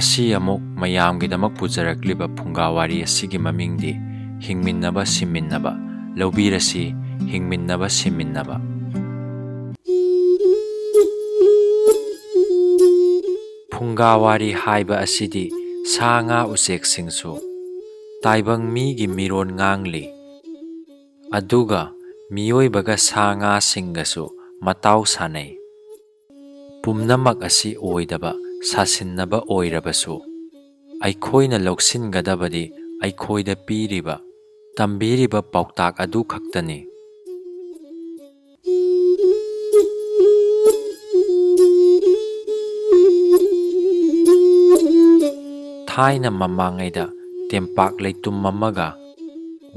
ꯉꯁꯤ ꯑꯃꯨꯛ ꯃꯌꯥꯝꯒꯤꯗꯃꯛ ꯄꯨꯖꯔꯛꯂꯤꯕ ꯐꯨꯡꯒꯥꯋꯥꯔꯤ ꯑꯁꯤꯒꯤ ꯃꯃꯤꯡꯗꯤ ꯍꯤꯡꯃꯤꯟꯅꯕ ꯁꯤꯟꯃꯤꯟꯅꯕ ꯂꯧꯕꯤꯔꯁꯤ ꯍꯤꯡꯃꯤꯟꯅꯕ ꯁꯤꯟꯃꯤꯟꯅꯕ ꯐꯨꯡꯒꯥꯋꯥꯔꯤ ꯍꯥꯏꯕ ꯑꯁꯤꯗꯤ ꯁꯥ ꯉꯥ ꯎꯆꯦꯛꯁꯤꯡꯁꯨ ꯇꯥꯏꯕꯪ ꯃꯤꯒꯤ ꯃꯤꯔꯣꯟ ꯉꯥꯡꯂꯤ ꯑꯗꯨꯒ ꯃꯤꯑꯣꯏꯕꯒ ꯁꯥ ꯉꯥꯁꯤꯡꯒꯁꯨ ꯃꯇꯥꯎ ꯁꯥꯟꯅꯩ ꯄꯨꯝꯅꯃꯛ ꯑꯁꯤ ꯑꯣꯏꯗꯕ ꯁꯥꯁꯤꯟꯅꯕ ꯑꯣꯏꯔꯕꯁꯨ ꯑꯩꯈꯣꯏꯅ ꯂꯧꯁꯤꯟꯒꯗꯕꯗꯤ ꯑꯩꯈꯣꯏꯗ ꯄꯤꯔꯤꯕ ꯇꯝꯕꯤꯔꯤꯕ ꯄꯥꯎꯇꯥꯛ ꯑꯗꯨ ꯈꯛꯇꯅꯤ ꯊꯥꯏꯅ ꯃꯃꯥꯡꯉꯩꯗ ꯇꯦꯝꯄꯥꯛ ꯂꯩꯇꯨꯝ ꯑꯃꯒ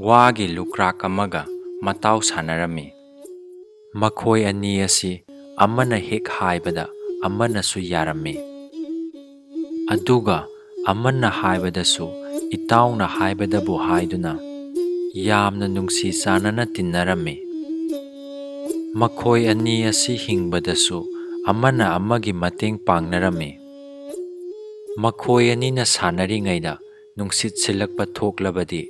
ꯋꯥꯒꯤ ꯂꯨꯀ꯭ꯔꯥꯛ ꯑꯃꯒ ꯃꯇꯥꯎ ꯁꯥꯟꯅꯔꯝꯃꯤ ꯃꯈꯣꯏ ꯑꯅꯤ ꯑꯁꯤ ꯑꯃꯅ ꯍꯦꯛ ꯍꯥꯏꯕꯗ ꯑꯃꯅꯁꯨ ꯌꯥꯔꯝꯃꯤ ꯑꯗꯨꯒ ꯑꯃꯅ ꯍꯥꯏꯕꯗꯁꯨ ꯏꯇꯥꯎꯅ ꯍꯥꯏꯕꯗꯕꯨ ꯍꯥꯏꯗꯨꯅ ꯌꯥꯝꯅ ꯅꯨꯡꯁꯤ ꯆꯥꯟꯅꯅ ꯇꯤꯟꯅꯔꯝꯃꯤ ꯃꯈꯣꯏ ꯑꯅꯤ ꯑꯁꯤ ꯍꯤꯡꯕꯗꯁꯨ ꯑꯃꯅ ꯑꯃꯒꯤ ꯃꯇꯦꯡ ꯄꯥꯡꯅꯔꯝꯃꯤ ꯃꯈꯣꯏ ꯑꯅꯤꯅ ꯁꯥꯟꯅꯔꯤꯉꯩꯗ ꯅꯨꯡꯁꯤꯠ ꯁꯤꯜꯂꯛꯄ ꯊꯣꯛꯂꯕꯗꯤ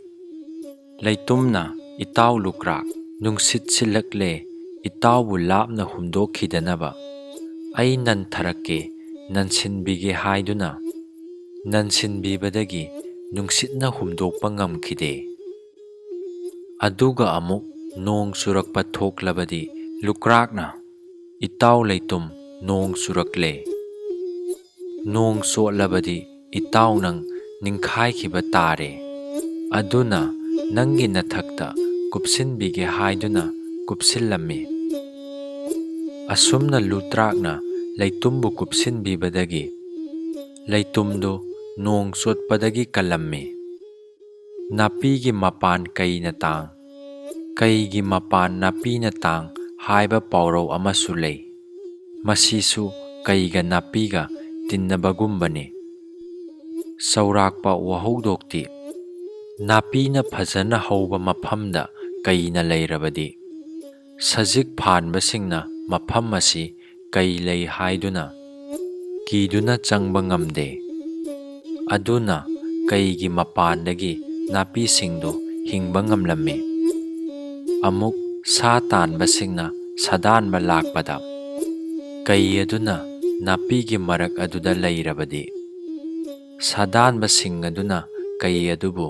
ꯂꯩꯇꯨꯝꯅ ꯏꯇꯥꯎ ꯂꯨꯀ꯭ꯔꯥꯛ ꯅꯨꯡꯁꯤꯠ ꯁꯤꯜꯂꯛꯂꯦ ꯏꯇꯥꯎꯕꯨ ꯂꯥꯞꯅ ꯍꯨꯝꯗꯣꯛꯈꯤꯗꯅꯕ ꯑꯩ ꯅꯟꯊꯔꯛꯀꯦ ꯅꯟꯁꯤꯟꯕꯤꯒꯦ ꯍꯥꯏꯗꯨꯅ ꯅꯟꯁꯤꯟꯕꯤꯕꯗꯒꯤ ꯅꯨꯡꯁꯤꯠꯅ ꯍꯨꯝꯗꯣꯛꯄ ꯉꯝꯈꯤꯗꯦ ꯑꯗꯨꯒ ꯑꯃꯨꯛ ꯅꯣꯡ ꯆꯨꯔꯛꯄ ꯊꯣꯛꯂꯕꯗꯤ ꯂꯨꯀ꯭ꯔꯥꯛꯅ ꯏꯇꯥꯎ ꯂꯩꯇꯨꯝ ꯅꯣꯡ ꯆꯨꯔꯛꯂꯦ ꯅꯣꯡ ꯆꯣꯠꯂꯕꯗꯤ ꯏꯇꯥꯎ ꯅꯪ ꯅꯤꯡꯈꯥꯏꯈꯤꯕ ꯇꯥꯔꯦ ꯑꯗꯨꯅ ꯅꯪꯒꯤ ꯅꯊꯛꯇ ꯀꯨꯞꯁꯤꯟꯕꯤꯒꯦ ꯍꯥꯏꯗꯨꯅ ꯀꯨꯞꯁꯤꯜꯂꯝꯃꯤ ꯑꯁꯨꯝꯅ ꯂꯨꯇ꯭ꯔꯥꯛꯅ ꯂꯩꯇꯨꯝꯕꯨ ꯀꯨꯞꯁꯤꯟꯕꯤꯕꯗꯒꯤ ꯂꯩꯇꯨꯝꯗꯨ ꯅꯣꯡ ꯆꯣꯠꯄꯗꯒꯤ ꯀꯜꯂꯝꯃꯤ ꯅꯥꯄꯤꯒꯤ ꯃꯄꯥꯟ ꯀꯩꯅ ꯇꯥꯡ ꯀꯩꯒꯤ ꯃꯄꯥꯟ ꯅꯥꯄꯤꯅ ꯇꯥꯡ ꯍꯥꯏꯕ ꯄꯥꯎꯔꯧ ꯑꯃꯁꯨ ꯂꯩ ꯃꯁꯤꯁꯨ ꯀꯩꯒ ꯅꯥꯄꯤꯒ ꯇꯤꯟꯅꯕꯒꯨꯝꯕꯅꯤ ꯆꯥꯎꯔꯥꯛꯄ ꯋꯥꯍꯧꯗꯣꯛꯇꯤ ꯅꯥꯄꯤꯅ ꯐꯖꯅ ꯍꯧꯕ ꯃꯐꯝꯗ ꯀꯩꯅ ꯂꯩꯔꯕꯗꯤ ꯁꯖꯤꯛ ꯐꯥꯟꯕꯁꯤꯡꯅ ꯃꯐꯝ ꯑꯁꯤ ꯀꯩ ꯂꯩ ꯍꯥꯏꯗꯨꯅ ꯀꯤꯗꯨꯅ ꯆꯪꯕ ꯉꯝꯗꯦ ꯑꯗꯨꯅ ꯀꯩꯒꯤ ꯃꯄꯥꯟꯗꯒꯤ ꯅꯥꯄꯤꯁꯤꯡꯗꯨ ꯍꯤꯡꯕ ꯉꯝꯂꯝꯃꯤ ꯑꯃꯨꯛ ꯁꯥ ꯇꯥꯟꯕꯁꯤꯡꯅ ꯁꯥꯗꯥꯟꯕ ꯂꯥꯛꯄꯗ ꯀꯩ ꯑꯗꯨꯅ ꯅꯥꯄꯤꯒꯤ ꯃꯔꯛ ꯑꯗꯨꯗ ꯂꯩꯔꯕꯗꯤ ꯁꯥꯗꯥꯟꯕꯁꯤꯡ ꯑꯗꯨꯅ ꯀꯩ ꯑꯗꯨꯕꯨ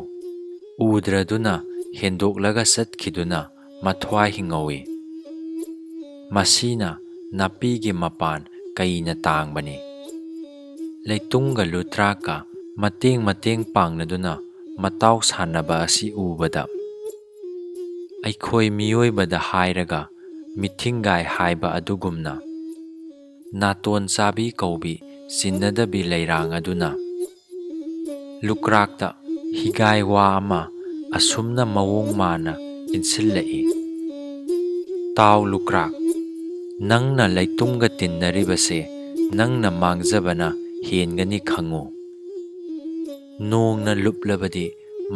ꯎꯗ꯭ꯔꯗꯨꯅ ꯍꯦꯟꯗꯣꯛꯂꯒ ꯆꯠꯈꯤꯗꯨꯅ ꯃꯊ꯭ꯋꯥꯏ ꯍꯤꯡꯍꯧꯏ ꯃꯁꯤꯅ ꯅꯥꯄꯤꯒꯤ ꯃꯄꯥꯟ ꯀꯩꯅ ꯇꯥꯡꯕꯅꯤ ꯂꯩꯇꯨꯝꯒ ꯂꯨꯇ꯭ꯔꯥꯛꯀ ꯃꯇꯦꯡ ꯄꯥꯡꯅꯗꯨꯅ ꯃꯇꯥꯎ ꯁꯥꯟꯅꯕ ꯑꯁꯤ ꯎꯕꯗ ꯑꯩꯈꯣꯏ ꯃꯤꯑꯣꯏꯕꯗ ꯍꯥꯏꯔꯒ ꯃꯤꯊꯤꯡꯒꯥꯏ ꯍꯥꯏꯕ ꯑꯗꯨꯒꯨꯝꯅ ꯅꯥꯇꯣꯟ ꯆꯥꯕꯤ ꯀꯧꯕꯤ ꯆꯤꯟꯅꯗꯕꯤ ꯂꯩꯔꯥꯡ ꯑꯗꯨꯅ ꯂꯨꯀ꯭ꯔꯥꯛꯇ ꯍꯤꯒꯥꯏ ꯋꯥ ꯑꯃ ꯑꯁꯨꯝꯅ ꯃꯑꯣꯡ ꯃꯥꯟꯅ ꯏꯟꯁꯤꯜꯂꯛꯏ ꯇꯥꯎ ꯂꯨꯀ꯭ꯔꯥꯛ ꯅꯪꯅ ꯂꯩꯇꯨꯝꯒ ꯇꯤꯟꯅꯔꯤꯕꯁꯦ ꯅꯪꯅ ꯃꯥꯡꯖꯕꯅ ꯍꯦꯟꯒꯅꯤ ꯈꯪꯉꯨ ꯅꯣꯡꯅ ꯂꯨꯞꯂꯕꯗꯤ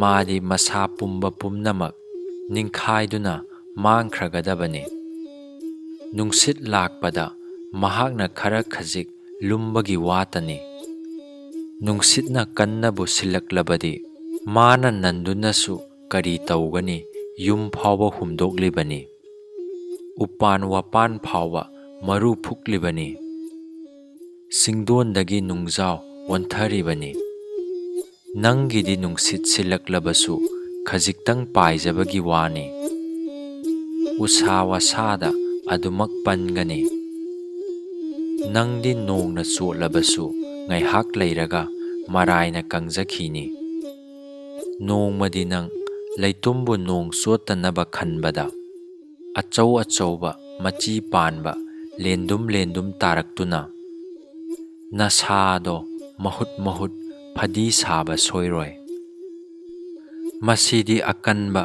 ꯃꯥꯗꯤ ꯃꯁꯥ ꯄꯨꯝꯕ ꯄꯨꯝꯅꯃꯛ ꯅꯤꯡꯈꯥꯏꯗꯨꯅ ꯃꯥꯡꯈ꯭ꯔꯒꯗꯕꯅꯤ ꯅꯨꯡꯁꯤꯠ ꯂꯥꯛꯄꯗ ꯃꯍꯥꯛꯅ ꯈꯔ ꯈꯖꯤꯛ ꯂꯨꯝꯕꯒꯤ ꯋꯥꯇꯅꯤ ꯅꯨꯡꯁꯤꯠꯅ ꯀꯟꯅꯕꯨ ꯁꯤꯜꯂꯛꯂꯕꯗꯤ ꯃꯥꯅ ꯅꯟꯗꯨꯅꯁꯨ ꯀꯔꯤ ꯇꯧꯒꯅꯤ ꯌꯨꯝ ꯐꯥꯎꯕ ꯍꯨꯝꯗꯣꯛꯂꯤꯕꯅꯤ ꯎꯄꯥꯟ ꯋꯥꯄꯥꯟ ꯐꯥꯎꯕ ꯃꯔꯨ ꯐꯨꯛꯂꯤꯕꯅꯤ ꯆꯤꯡꯗꯣꯟꯗꯒꯤ ꯅꯨꯡꯖꯥꯎ ꯑꯣꯟꯊꯔꯤꯕꯅꯤ ꯅꯪꯒꯤꯗꯤ ꯅꯨꯡꯁꯤꯠ ꯁꯤꯜꯂꯛꯂꯕꯁꯨ ꯈꯖꯤꯛꯇꯪ ꯄꯥꯏꯖꯕꯒꯤ ꯋꯥꯅꯤ ꯎꯁꯥ ꯋꯥꯁꯥꯗ ꯑꯗꯨꯃꯛ ꯄꯟꯒꯅꯤ ꯅꯪꯗꯤ ꯅꯣꯡꯅ ꯆꯣꯠꯂꯕꯁꯨ ꯉꯥꯏꯍꯥꯛ ꯂꯩꯔꯒ ꯃꯔꯥꯏꯅ ꯀꯪꯖꯈꯤꯅꯤ ꯅꯣꯡꯃꯗꯤ ꯅꯪ ꯂꯩꯇꯨꯝꯕꯨ ꯅꯣꯡ ꯆꯣꯠꯇꯅꯕ ꯈꯟꯕꯗ ꯑꯆꯧ ꯑꯆꯧꯕ ꯃꯆꯤ ꯄꯥꯟꯕ ꯂꯦꯟꯗꯨꯝ ꯇꯥꯔꯛꯇꯨꯅ ꯅꯁꯥꯗꯣ ꯃꯍꯨꯠ ꯐꯗꯤ ꯁꯥꯕ ꯁꯣꯏꯔꯣꯏ ꯃꯁꯤꯗꯤ ꯑꯀꯟꯕ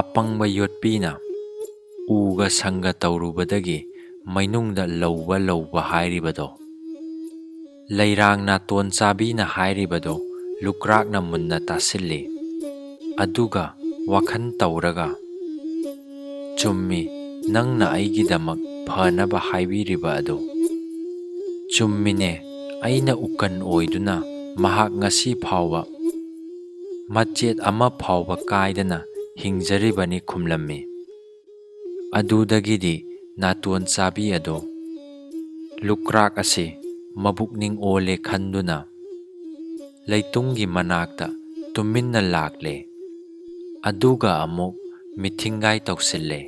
ꯑꯄꯪꯕ ꯌꯣꯠꯄꯤꯅ ꯎꯒ ꯁꯪꯒ ꯇꯧꯔꯨꯕꯗꯒꯤ ꯃꯩꯅꯨꯡꯗ ꯂꯧꯕ ꯍꯥꯏꯔꯤꯕꯗꯣ ꯂꯩꯔꯥꯡ ꯅꯥꯇꯣꯟ ꯆꯥꯕꯤꯅ ꯍꯥꯏꯔꯤꯕꯗꯣ ꯂꯨꯀ꯭ꯔꯥꯛꯅ ꯃꯨꯟꯅ ꯇꯥꯁꯤꯜꯂꯤ ꯑꯗꯨꯒ ꯋꯥꯈꯜ ꯇꯧꯔꯒ ꯆꯨꯝꯃꯤ ꯅꯪꯅ ꯑꯩꯒꯤꯗꯃꯛ ꯐꯅꯕ ꯍꯥꯏꯕꯤꯔꯤꯕ ꯑꯗꯨ ꯆꯨꯝꯃꯤꯅꯦ ꯑꯩꯅ ꯎꯀꯟ ꯑꯣꯏꯗꯨꯅ mahak ngasi phauba machet ama phauba kaidana hingjaribani khumlammi. Adudagidi naton chabi ado lukrak ase mabukning ole khanduna leitungi manakta tuminna lakle aduga amuk mithingai tausille.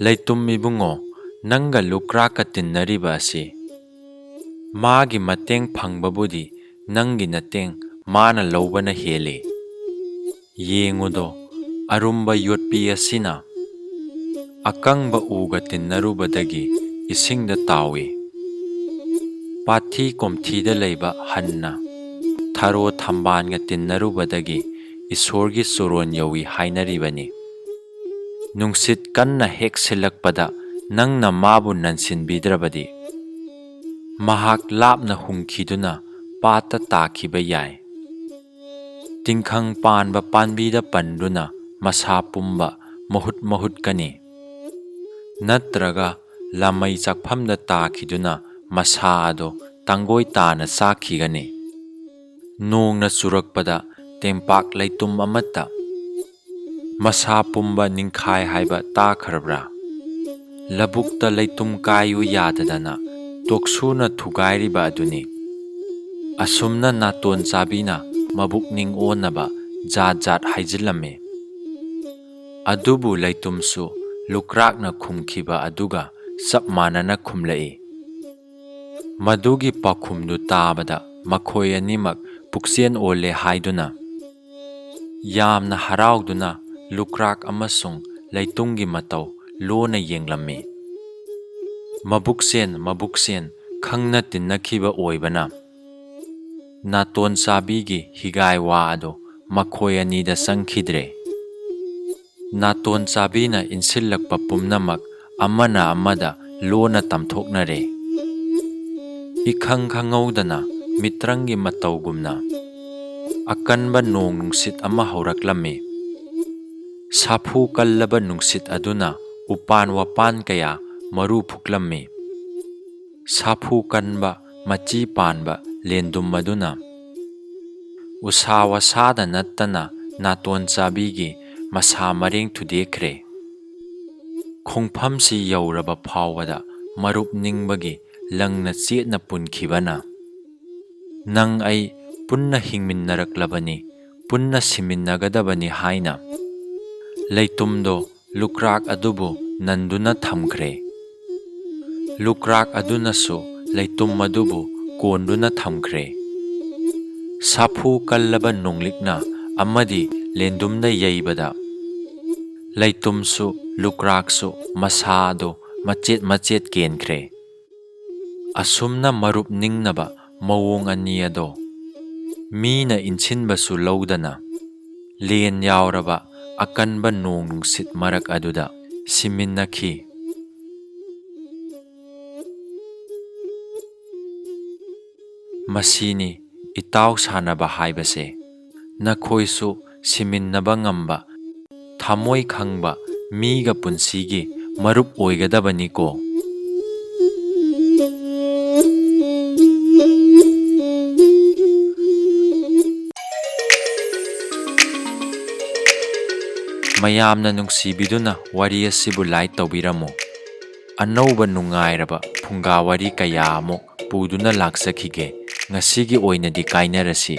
Leitum ibungo nanga lukraka tinnariba ase magi mateng phangbabudi nangi nateng mana lobana hele. Yengudo arumba yotpi asina akangba uga tinnarubadagi isingda tawi. Pathi komthida leiba hanna tharo thambanga tinnarubadagi isorgi soron yawi hainaribani. Nungsit kanna hek silakpada nangna mabu nansinbidrabadi mahak lapna hungkhiduna pata takiba yai. Tingkhang panba panbida panduna masa pumba mahut kani natraga lamai chakphamda takhiduna masa ado tangoi tana sakhigani. Nongna surakpada tempak leitum amata masa pumba ningkhai haiba takharabra. Labukta leitum kayu yadadana toksuna thugairiba aduni. Asumna naton chabina mabukning onaba jat haijilame. Adubu leitumsu lukrakna khumkhiba aduga sap manana khumlai. Madugi pakhumdu tabada makhoi animak puksien ole haiduna yamna harauduna lukrak amasung leitungi matau lona yenglammi. Mabuksen khangna tinnakhiba oibana naton sabigi higai wa ado makhoi anida sangkhidre. Naton sabina insillakpa pumnamak amana amada lona tamthoknare. Ikhang khangaudana mitrangi mataugumna akanba nong nungsit ama hauraklammi. Saphu kallaba nungsit aduna upan wapan kaya maru phuklammi. Saphu kanba machi panba lendum maduna usawa sada nattana naton chabigi masa mareng thudekre. Khongphamsi yauraba phawada marup ningbagi langna chetna punkhibana. Nang ai punna hingminnaraklabani punna siminnagadabani haina leitumdo lukrak adubu nanduna thamkhre. Lukrak adunasu leitum adubu konduna thamkhre. Saphu kallaba nonglikna amadi lendumda yaibada leitumsu lukraksu masado machet kenkhre. Asumna marup ningnaba mawong aniyado mina inchinbasu laudana len yauraba akanba nong nungsit marak aduda siminnakhi. Masini itaw sanaba haibase nakhoisu siminnaba ngamba thamoi khangba miga punsigi marup oigadabaniko. Mayamna nungsibiduna wari asibu lai tawbiramo. Anauba nungairaba phunga wari kaya amok puduna laksakhige ngasigi oinadi kainarasi.